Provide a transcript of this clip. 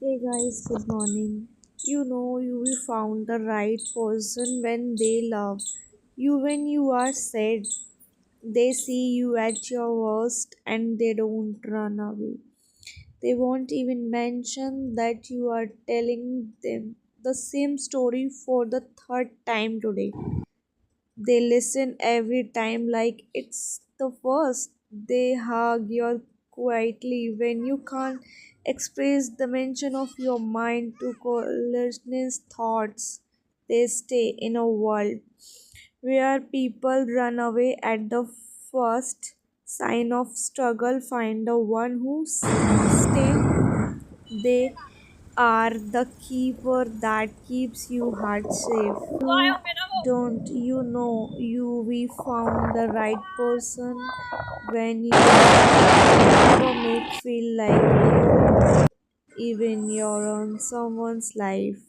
Hey guys, good morning. You found the right person when they love you when you are sad. They see you at your worst and they don't run away. They won't even mention that you are telling them the same story for the third time today. They listen every time like it's the first. They hug you quietly when you can't express the mention of your mind to collisionist thoughts. They stay in a world where people run away at the first sign of struggle, find the one who stay. They are the keeper that keeps you heart safe. Don't you know we found the right person when you never make feel like you even you're on someone's life.